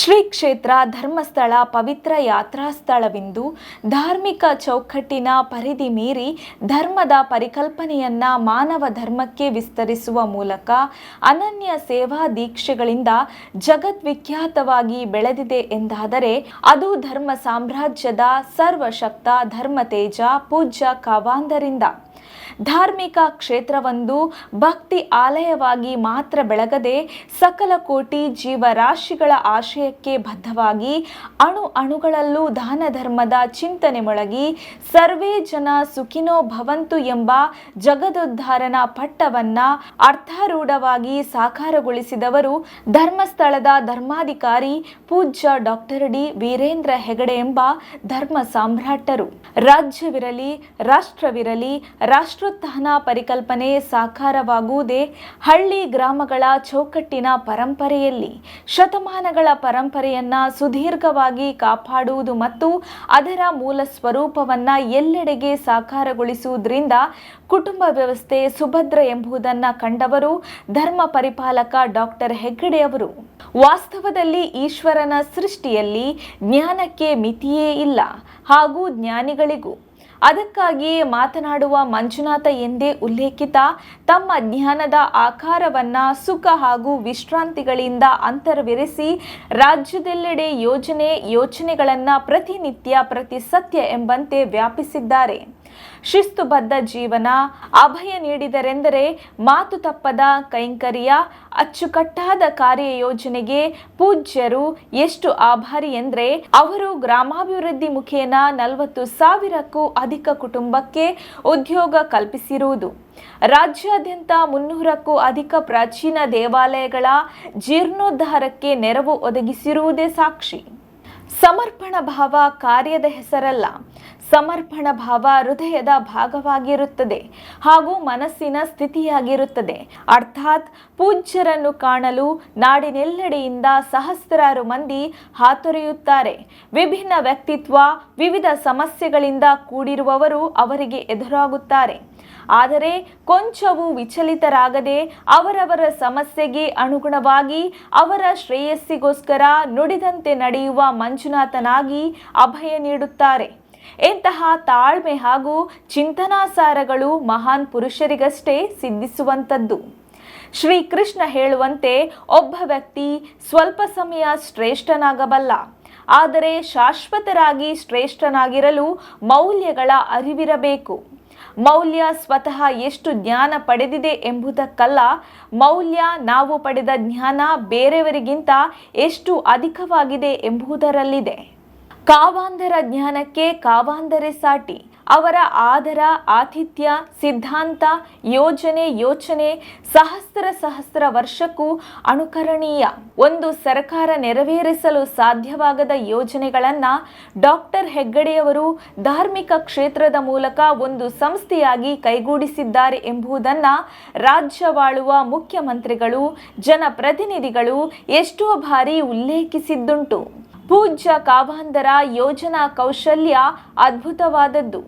ಶ್ರೀ ಕ್ಷೇತ್ರ ಧರ್ಮಸ್ಥಳ ಪವಿತ್ರ ಯಾತ್ರಾ ಸ್ಥಳವೆಂದು ಧಾರ್ಮಿಕ ಚೌಕಟ್ಟಿನ ಪರಿಧಿ ಮೀರಿ ಧರ್ಮದ ಪರಿಕಲ್ಪನೆಯನ್ನ ಮಾನವ ಧರ್ಮಕ್ಕೆ ವಿಸ್ತರಿಸುವ ಮೂಲಕ ಅನನ್ಯ ಸೇವಾ ದೀಕ್ಷೆಗಳಿಂದ ಜಗದ್ವಿಖ್ಯಾತವಾಗಿ ಬೆಳೆದಿದೆ ಎಂದಾದರೆ ಅದು ಧರ್ಮ ಸಾಮ್ರಾಜ್ಯದ ಸರ್ವಶಕ್ತ ಧರ್ಮತೇಜ ಪೂಜ್ಯ ಕಾವಾಂದರಿಂದ. ಧಾರ್ಮಿಕ ಕ್ಷೇತ್ರವೊಂದು ಭಕ್ತಿ ಆಲಯವಾಗಿ ಮಾತ್ರ ಬೆಳಗದೆ ಸಕಲ ಕೋಟಿ ಜೀವರಾಶಿಗಳ ಆಶಯಕ್ಕೆ ಬದ್ಧವಾಗಿ ಅಣು ಅಣುಗಳಲ್ಲೂ ದಾನ ಧರ್ಮದ ಚಿಂತನೆ ಮೊಳಗಿ ಸರ್ವೇ ಜನ ಸುಖಿನೋ ಭವಂತು ಎಂಬ ಜಗದೋದ್ಧಾರನ ಪಟ್ಟವನ್ನ ಅರ್ಥಾರೂಢವಾಗಿ ಸಾಕಾರಗೊಳಿಸಿದವರು ಧರ್ಮಸ್ಥಳದ ಧರ್ಮಾಧಿಕಾರಿ ಪೂಜ್ಯ ಡಾಕ್ಟರ್ ಡಿ ವೀರೇಂದ್ರ ಹೆಗಡೆ ಎಂಬ ಧರ್ಮ ಸಾಮ್ರಾಟರು. ರಾಜ್ಯವಿರಲಿ ರಾಷ್ಟ್ರವಿರಲಿ ರಾಷ್ಟ್ರೋತ್ಥಾನ ಪರಿಕಲ್ಪನೆ ಸಾಕಾರವಾಗುವುದೇ ಹಳ್ಳಿ ಗ್ರಾಮಗಳ ಚೌಕಟ್ಟಿನ ಪರಂಪರೆಯಲ್ಲಿ. ಶತಮಾನಗಳ ಪರಂಪರೆಯನ್ನ ಸುದೀರ್ಘವಾಗಿ ಕಾಪಾಡುವುದು ಮತ್ತು ಅದರ ಮೂಲ ಸ್ವರೂಪವನ್ನ ಎಲ್ಲೆಡೆಗೆ ಸಾಕಾರಗೊಳಿಸುವುದರಿಂದ ಕುಟುಂಬ ವ್ಯವಸ್ಥೆ ಸುಭದ್ರ ಎಂಬುದನ್ನ ಕಂಡವರು ಧರ್ಮ ಪರಿಪಾಲಕ ಡಾಕ್ಟರ್ ಹೆಗ್ಗಡೆಯವರು. ವಾಸ್ತವದಲ್ಲಿ ಈಶ್ವರನ ಸೃಷ್ಟಿಯಲ್ಲಿ ಜ್ಞಾನಕ್ಕೆ ಮಿತಿಯೇ ಇಲ್ಲ, ಹಾಗೂ ಜ್ಞಾನಿಗಳಿಗೂ. ಅದಕ್ಕಾಗಿಯೇ ಮಾತನಾಡುವ ಮಂಜುನಾಥ ಎಂದೇ ಉಲ್ಲೇಖಿತ ತಮ್ಮ ಜ್ಞಾನದ ಆಕಾರವನ್ನ ಸುಖ ಹಾಗೂ ವಿಶ್ರಾಂತಿಗಳಿಂದ ಅಂತರ್ವಿರಿಸಿ ರಾಜ್ಯದೆಲ್ಲೆಡೆ ಯೋಚನೆಗಳನ್ನು ಪ್ರತಿನಿತ್ಯ ಪ್ರತಿ ಸತ್ಯ ಎಂಬಂತೆ ವ್ಯಾಪಿಸಿದ್ದಾರೆ. ಶಿಸ್ತುಬದ್ಧ ಜೀವನ, ಅಭಯ ನೀಡಿದರೆಂದರೆ ಮಾತು ತಪ್ಪದ ಕೈಂಕರ್ಯ, ಅಚ್ಚುಕಟ್ಟಾದ ಕಾರ್ಯಯೋಜನೆಗೆ ಪೂಜ್ಯರು ಎಷ್ಟು ಆಭಾರಿ ಎಂದರೆ ಅವರು ಗ್ರಾಮಾಭಿವೃದ್ಧಿ ಮುಖೇನ 40,000ಕ್ಕೂ ಅಧಿಕ ಕುಟುಂಬಕ್ಕೆ ಉದ್ಯೋಗ ಕಲ್ಪಿಸಿರುವುದು, ರಾಜ್ಯಾದ್ಯಂತ 300ಕ್ಕೂ ಅಧಿಕ ಪ್ರಾಚೀನ ದೇವಾಲಯಗಳ ಜೀರ್ಣೋದ್ಧಾರಕ್ಕೆ ನೆರವು ಒದಗಿಸಿರುವುದೇ ಸಾಕ್ಷಿ. ಸಮರ್ಪಣ ಭಾವ ಕಾರ್ಯದ ಹೆಸರಲ್ಲ, ಸಮರ್ಪಣ ಭಾವ ಹೃದಯದ ಭಾಗವಾಗಿರುತ್ತದೆ ಹಾಗೂ ಮನಸ್ಸಿನ ಸ್ಥಿತಿಯಾಗಿರುತ್ತದೆ. ಅರ್ಥಾತ್ ಪೂಜ್ಯರನ್ನು ಕಾಣಲು ನಾಡಿನೆಲ್ಲೆಡೆಯಿಂದ ಸಹಸ್ರಾರು ಮಂದಿ ಹಾತೊರೆಯುತ್ತಾರೆ. ವಿಭಿನ್ನ ವ್ಯಕ್ತಿತ್ವ, ವಿವಿಧ ಸಮಸ್ಯೆಗಳಿಂದ ಕೂಡಿರುವವರು ಅವರಿಗೆ ಎದುರಾಗುತ್ತಾರೆ. ಆದರೆ ಕೊಂಚವೂ ವಿಚಲಿತರಾಗದೆ ಅವರವರ ಸಮಸ್ಯೆಗೆ ಅನುಗುಣವಾಗಿ ಅವರ ಶ್ರೇಯಸ್ಸಿಗೋಸ್ಕರ ನುಡಿದಂತೆ ನಡೆಯುವ ಮಂಜುನಾಥನಾಗಿ ಅಭಯ ನೀಡುತ್ತಾರೆ. ಇಂತಹ ತಾಳ್ಮೆ ಹಾಗೂ ಚಿಂತನಾಸಾರಗಳು ಮಹಾನ್ ಪುರುಷರಿಗಷ್ಟೇ ಸಿದ್ಧಿಸುವಂಥದ್ದು. ಶ್ರೀಕೃಷ್ಣ ಹೇಳುವಂತೆ ಒಬ್ಬ ವ್ಯಕ್ತಿ ಸ್ವಲ್ಪ ಸಮಯ ಶ್ರೇಷ್ಠನಾಗಬಲ್ಲ, ಆದರೆ ಶಾಶ್ವತರಾಗಿ ಶ್ರೇಷ್ಠನಾಗಿರಲು ಮೌಲ್ಯಗಳ ಅರಿವಿರಬೇಕು. ಮೌಲ್ಯ ಸ್ವತಃ ಎಷ್ಟು ಜ್ಞಾನ ಪಡೆದಿದೆ ಎಂಬುದಕ್ಕಲ್ಲ, ಮೌಲ್ಯ ನಾವು ಪಡೆದ ಜ್ಞಾನ ಬೇರೆಯವರಿಗಿಂತ ಎಷ್ಟು ಅಧಿಕವಾಗಿದೆ ಎಂಬುದರಲ್ಲಿದೆ. ಕಾವಾಂದರ ಜ್ಞಾನಕ್ಕೆ ಕಾವಾಂದರೆ ಸಾಟಿ. ಅವರ ಆದರ, ಆತಿಥ್ಯ, ಸಿದ್ಧಾಂತ, ಯೋಚನೆ ಸಹಸ್ರ ವರ್ಷಕ್ಕೂ ಅನುಕರಣೀಯ. ಒಂದು ಸರ್ಕಾರ ನೆರವೇರಿಸಲು ಸಾಧ್ಯವಾಗದ ಯೋಜನೆಗಳನ್ನು ಡಾಕ್ಟರ್ ಹೆಗ್ಗಡೆಯವರು ಧಾರ್ಮಿಕ ಕ್ಷೇತ್ರದ ಮೂಲಕ ಒಂದು ಸಂಸ್ಥೆಯಾಗಿ ಕೈಗೂಡಿಸಿದ್ದಾರೆ ಎಂಬುದನ್ನು ರಾಜ್ಯವಾಳುವ ಮುಖ್ಯಮಂತ್ರಿಗಳು, ಜನಪ್ರತಿನಿಧಿಗಳು ಎಷ್ಟೋ ಬಾರಿ ಉಲ್ಲೇಖಿಸಿದ್ದುಂಟು. ಪೂಜ್ಯ ಕಾವಾಂದರ ಯೋಜನಾ ಕೌಶಲ್ಯ ಅದ್ಭುತವಾದದ್ದು.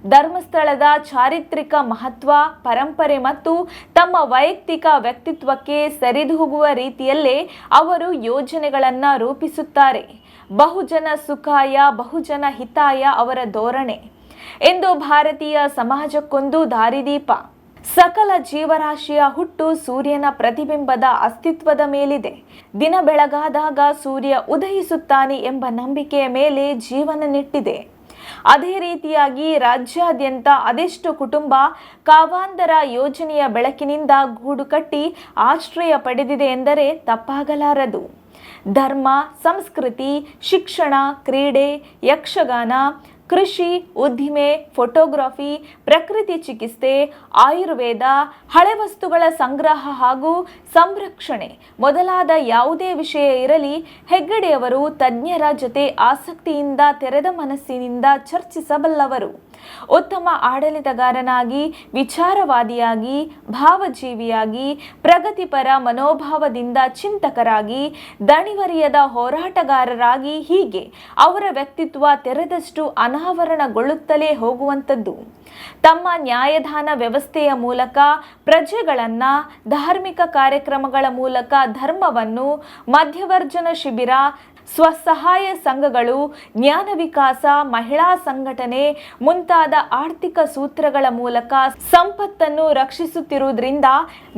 ಧರ್ಮಸ್ಥಳದ ಚಾರಿತ್ರಿಕ ಮಹತ್ವ, ಪರಂಪರೆ ಮತ್ತು ತಮ್ಮ ವೈಯಕ್ತಿಕ ವ್ಯಕ್ತಿತ್ವಕ್ಕೆ ಸರಿದೂಗುವ ರೀತಿಯಲ್ಲೇ ಅವರು ಯೋಜನೆಗಳನ್ನು ರೂಪಿಸುತ್ತಾರೆ. ಬಹುಜನ ಸುಖಾಯ ಬಹುಜನ ಹಿತಾಯ ಅವರ ಧೋರಣೆ. ಎಂದು ಭಾರತೀಯ ಸಮಾಜಕ್ಕೊಂದು ದಾರಿದೀಪ. ಸಕಲ ಜೀವರಾಶಿಯ ಹುಟ್ಟು ಸೂರ್ಯನ ಪ್ರತಿಬಿಂಬದ ಅಸ್ತಿತ್ವದ ಮೇಲಿದೆ. ದಿನ ಬೆಳಗಾದಾಗ ಸೂರ್ಯ ಉದಯಿಸುತ್ತಾನೆ ಎಂಬ ನಂಬಿಕೆಯ ಮೇಲೆ ಜೀವನ ನೆಟ್ಟಿದೆ. ಅದೇ ರೀತಿಯಾಗಿ ರಾಜ್ಯಾದ್ಯಂತ ಅದೆಷ್ಟು ಕುಟುಂಬ ಕಾವಾಂದರ ಯೋಜನೆಯ ಬೆಳಕಿನಿಂದ ಗೂಡು ಕಟ್ಟಿ ಆಶ್ರಯ ಪಡೆದಿದೆ ಎಂದರೆ ತಪ್ಪಾಗಲಾರದು. ಧರ್ಮ, ಸಂಸ್ಕೃತಿ, ಶಿಕ್ಷಣ, ಕ್ರೀಡೆ, ಯಕ್ಷಗಾನ, ಕೃಷಿ, ಉದ್ದಿಮೆ, ಫೋಟೋಗ್ರಫಿ, ಪ್ರಕೃತಿ ಚಿಕಿತ್ಸೆ, ಆಯುರ್ವೇದ, ಹಳೆ ವಸ್ತುಗಳ ಸಂಗ್ರಹ ಹಾಗೂ ಸಂರಕ್ಷಣೆ ಮೊದಲಾದ ಯಾವುದೇ ವಿಷಯ ಇರಲಿ, ಹೆಗ್ಗಡೆಯವರು ತಜ್ಞರ ಜೊತೆ ಆಸಕ್ತಿಯಿಂದ ತೆರೆದ ಮನಸ್ಸಿನಿಂದ ಚರ್ಚಿಸಬಲ್ಲವರು. ಉತ್ತಮ ಆಡಳಿತಗಾರನಾಗಿ, ವಿಚಾರವಾದಿಯಾಗಿ, ಭಾವಜೀವಿಯಾಗಿ, ಪ್ರಗತಿಪರ ಮನೋಭಾವದಿಂದ ಚಿಂತಕರಾಗಿ, ದಣಿವರಿಯದ ಹೋರಾಟಗಾರರಾಗಿ, ಹೀಗೆ ಅವರ ವ್ಯಕ್ತಿತ್ವ ತೆರೆದಷ್ಟು ಅನಾವರಣಗೊಳ್ಳುತ್ತಲೇ ಹೋಗುವಂಥದ್ದು. ತಮ್ಮ ನ್ಯಾಯದಾನ ವ್ಯವಸ್ಥೆಯ ಮೂಲಕ ಪ್ರಜೆಗಳನ್ನ, ಧಾರ್ಮಿಕ ಕಾರ್ಯಕ್ರಮಗಳ ಮೂಲಕ ಧರ್ಮವನ್ನು, ಮಧ್ಯವರ್ಜನ ಶಿಬಿರ, ಸ್ವಸಹಾಯ ಸಂಘಗಳು, ಜ್ಞಾನ ವಿಕಾಸ, ಮಹಿಳಾ ಸಂಘಟನೆ ಮುಂತಾದ ಆರ್ಥಿಕ ಸೂತ್ರಗಳ ಮೂಲಕ ಸಂಪತ್ತನ್ನು ರಕ್ಷಿಸುತ್ತಿರುವುದರಿಂದ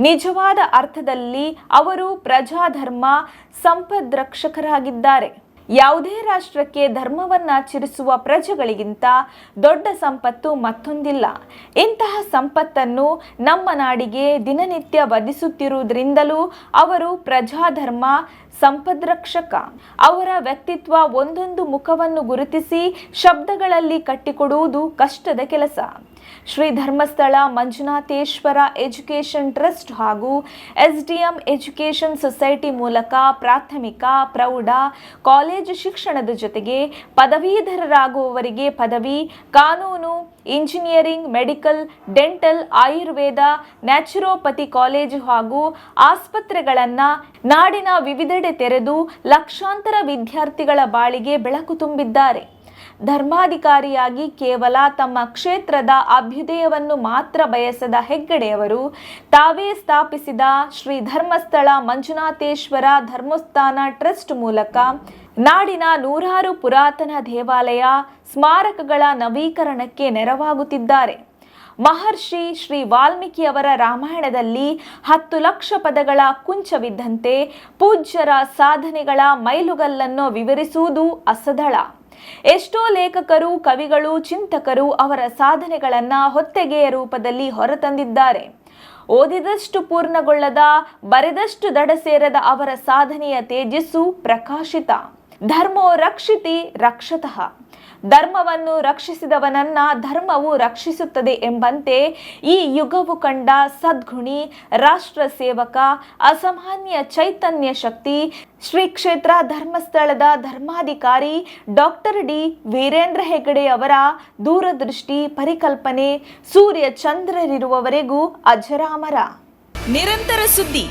ನಿಜವಾದ ಅರ್ಥದಲ್ಲಿ ಅವರು ಪ್ರಜಾಧರ್ಮ ಸಂಪದ್ರಕ್ಷಕರಾಗಿದ್ದಾರೆ. ಯಾವುದೇ ರಾಷ್ಟ್ರಕ್ಕೆ ಧರ್ಮವನ್ನಾಚರಿಸುವ ಪ್ರಜೆಗಳಿಗಿಂತ ದೊಡ್ಡ ಸಂಪತ್ತು ಮತ್ತೊಂದಿಲ್ಲ. ಇಂತಹ ಸಂಪತ್ತನ್ನು ನಮ್ಮ ನಾಡಿಗೆ ದಿನನಿತ್ಯ ಒದಗಿಸುತ್ತಿರುವುದರಿಂದಲೂ ಅವರು ಪ್ರಜಾಧರ್ಮ ಸಂಪದ್ರಕ್ಷಕ. ಅವರ ವ್ಯಕ್ತಿತ್ವ ಒಂದೊಂದು ಮುಖವನ್ನು ಗುರುತಿಸಿ ಶಬ್ದಗಳಲ್ಲಿ ಕಟ್ಟಿಕೊಡುವುದು ಕಷ್ಟದ ಕೆಲಸ. ಶ್ರೀ ಧರ್ಮಸ್ಥಳ ಮಂಜುನಾಥೇಶ್ವರ ಎಜುಕೇಷನ್ ಟ್ರಸ್ಟ್ ಹಾಗೂ SDM ಎಜುಕೇಷನ್ ಸೊಸೈಟಿ ಮೂಲಕ ಪ್ರಾಥಮಿಕ, ಪ್ರೌಢ, ಕಾಲೇಜು ಶಿಕ್ಷಣದ ಜೊತೆಗೆ ಪದವೀಧರರಾಗುವವರಿಗೆ ಪದವಿ, ಕಾನೂನು, engineering, medical, dental, Ayurveda, naturopathy college ಹಾಗೂ ಆಸ್ಪತ್ರೆಗಳನ್ನು ನಾಡಿನ ವಿವಿಧೆಡೆ ತೆರೆದು ಲಕ್ಷಾಂತರ ವಿದ್ಯಾರ್ಥಿಗಳ ಬಾಳಿಗೆ ಬೆಳಕು ತುಂಬಿದ್ದಾರೆ. ಧರ್ಮಾಧಿಕಾರಿಯಾಗಿ ಕೇವಲ ತಮ್ಮ ಕ್ಷೇತ್ರದ ಅಭ್ಯುದಯವನ್ನು ಮಾತ್ರ ಬಯಸದ ಹೆಗ್ಗಡೆಯವರು ತಾವೇ ಸ್ಥಾಪಿಸಿದ ಶ್ರೀ ಧರ್ಮಸ್ಥಳ ಮಂಜುನಾಥೇಶ್ವರ ಧರ್ಮಸ್ಥಾನ ಟ್ರಸ್ಟ್ ಮೂಲಕ ನಾಡಿನ ನೂರಾರು ಪುರಾತನ ದೇವಾಲಯ, ಸ್ಮಾರಕಗಳ ನವೀಕರಣಕ್ಕೆ ನೆರವಾಗುತ್ತಿದ್ದಾರೆ. ಮಹರ್ಷಿ ಶ್ರೀ ವಾಲ್ಮೀಕಿಯವರ ರಾಮಾಯಣದಲ್ಲಿ 10 ಲಕ್ಷ ಪದಗಳ ಕುಂಚವಿದ್ದಂತೆ ಪೂಜ್ಯರ ಸಾಧನೆಗಳ ಮೈಲುಗಲ್ಲನ್ನು ವಿವರಿಸುವುದು ಅಸದಳ. ಎಷ್ಟೋ ಲೇಖಕರು, ಕವಿಗಳು, ಚಿಂತಕರು ಅವರ ಸಾಧನೆಗಳನ್ನು ಹೊತ್ತಗೆಯ ರೂಪದಲ್ಲಿ ಹೊರತಂದಿದ್ದಾರೆ. ಓದಿದಷ್ಟು ಪೂರ್ಣಗೊಳ್ಳದ, ಬರೆದಷ್ಟು ದಡ ಸೇರದ ಅವರ ಸಾಧನೆಯ ತೇಜಸ್ಸು ಪ್ರಕಾಶಿತ. ಧರ್ಮೋ ರಕ್ಷಿತಿ ರಕ್ಷತಃ. ಧರ್ಮವನ್ನು ರಕ್ಷಿಸಿದವನನ್ನ ಧರ್ಮವು ರಕ್ಷಿಸುತ್ತದೆ ಎಂಬಂತೆ ಈ ಯುಗವು ಕಂಡ ಸದ್ಗುಣಿ, ರಾಷ್ಟ್ರ ಸೇವಕ, ಅಸಾಮಾನ್ಯ ಚೈತನ್ಯ ಶಕ್ತಿ ಶ್ರೀ ಕ್ಷೇತ್ರ ಧರ್ಮಸ್ಥಳದ ಧರ್ಮಾಧಿಕಾರಿ ಡಾಕ್ಟರ್ ಡಿ ವೀರೇಂದ್ರ ಹೆಗ್ಗಡೆ ಅವರ ದೂರದೃಷ್ಟಿ, ಪರಿಕಲ್ಪನೆ ಸೂರ್ಯ ಚಂದ್ರರಿರುವವರೆಗೂ ಅಜರಾಮರ. ನಿರಂತರ ಸುದ್ದಿ